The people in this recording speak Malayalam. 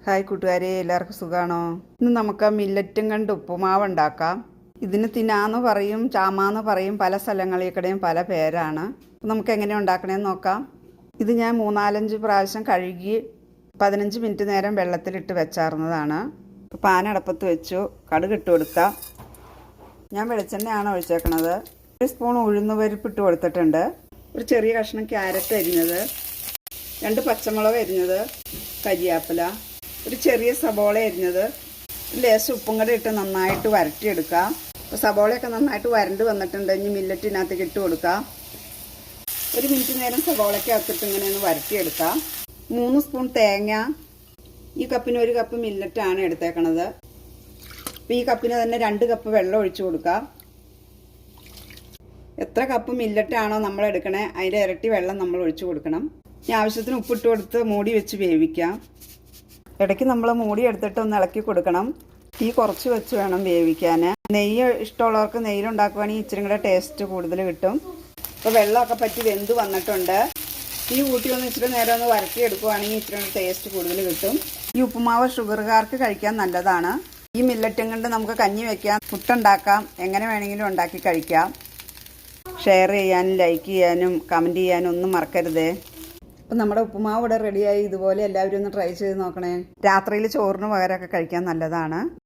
ഹായ് കൂട്ടുകാരെ, എല്ലാവർക്കും സുഖമാണോ? ഇന്ന് നമുക്ക് മില്ലറ്റും കണ്ട് ഉപ്പുമാവ് ഉണ്ടാക്കാം. ഇതിന് തിനാന്ന് പറയും, ചാമാന്ന് പറയും, പല സ്ഥലങ്ങളിലേക്കിടെയും പല പേരാണ്. നമുക്ക് എങ്ങനെ ഉണ്ടാക്കണമെന്ന് നോക്കാം. ഇത് ഞാൻ 3-4 പ്രാവശ്യം കഴുകി 15 മിനിറ്റ് നേരം വെള്ളത്തിലിട്ട് വെച്ചാർന്നതാണ്. പാൻ അടപ്പത്ത് വെച്ചു, കടുക് ഇട്ട് കൊടുക്കാം. ഞാൻ വെളിച്ചെണ്ണയാണ് ഒഴിച്ചേക്കണത്. 1 സ്പൂൺ ഉഴുന്ന് പരിപ്പ് ഇട്ട് കൊടുത്തിട്ടുണ്ട്. ഒരു ചെറിയ കഷ്ണം ക്യാരറ്റ് അരിഞ്ഞത്, 2 പച്ചമുളക് അരിഞ്ഞത്, കരിയാപ്പില, ഒരു ചെറിയ സബോള അരിഞ്ഞത്, ലേശം ഉപ്പും കൂടെ ഇട്ട് നന്നായിട്ട് വരട്ടിയെടുക്കാം. അപ്പോൾ സബോളയൊക്കെ നന്നായിട്ട് വരണ്ട് വന്നിട്ടുണ്ട്. ഇനി മില്ലറ്റിനകത്തേക്ക് ഇട്ട് കൊടുക്കാം. 1 മിനിറ്റ് നേരം സബോളയ്ക്ക് അകത്തിട്ട് ഇങ്ങനെ ഒന്ന് വരട്ടിയെടുക്കാം. 3 സ്പൂൺ തേങ്ങ. ഈ കപ്പിന് 1 കപ്പ് മില്ലറ്റാണ് എടുത്തേക്കണത്. അപ്പോൾ ഈ കപ്പിന് തന്നെ 2 കപ്പ് വെള്ളം ഒഴിച്ചു കൊടുക്കാം. എത്ര കപ്പ് മില്ലറ്റാണോ നമ്മൾ എടുക്കണേ അതിൻ്റെ ഇരട്ടി വെള്ളം നമ്മൾ ഒഴിച്ചു കൊടുക്കണം. ഇനി ആവശ്യത്തിന് ഉപ്പിട്ട് കൊടുത്ത് മൂടി വെച്ച് വേവിക്കാം. ഇടയ്ക്ക് നമ്മൾ മൂടി എടുത്തിട്ട് ഒന്ന് ഇളക്കി കൊടുക്കണം. തീ കുറച്ച് വെച്ച് വേണം വേവിക്കാൻ. നെയ്യ് ഇഷ്ടമുള്ളവർക്ക് നെയ്യിലുണ്ടാക്കുവാണെങ്കിൽ ഇച്ചിരി കൂടെ ടേസ്റ്റ് കൂടുതൽ കിട്ടും. അപ്പോൾ വെള്ളമൊക്കെ പറ്റി വെന്ത് വന്നിട്ടുണ്ട്. തീ കൂട്ടി ഒന്ന് ഇച്ചിരി നേരം ഒന്ന് വരട്ടി എടുക്കുവാണെങ്കിൽ ഇച്ചിരി കൂടെ ടേസ്റ്റ് കൂടുതൽ കിട്ടും. ഈ ഉപ്പുമാവ് ഷുഗറുകാർക്ക് കഴിക്കാൻ നല്ലതാണ്. ഈ മില്ലറ്റും കൊണ്ട് നമുക്ക് കഞ്ഞി വയ്ക്കാം, പുട്ടുണ്ടാക്കാം, എങ്ങനെ വേണമെങ്കിലും ഉണ്ടാക്കി കഴിക്കാം. ഷെയർ ചെയ്യാനും ലൈക്ക് ചെയ്യാനും കമൻറ്റ് ചെയ്യാനും ഒന്നും മറക്കരുതേ. അപ്പം നമ്മുടെ ഉപ്പുമാവ് ഇവിടെ റെഡിയായി. ഇതുപോലെ എല്ലാവരും ഒന്ന് ട്രൈ ചെയ്ത് നോക്കണേ. രാത്രിയിൽ ചോറിന് പകരമൊക്കെ കഴിക്കാൻ നല്ലതാണ്.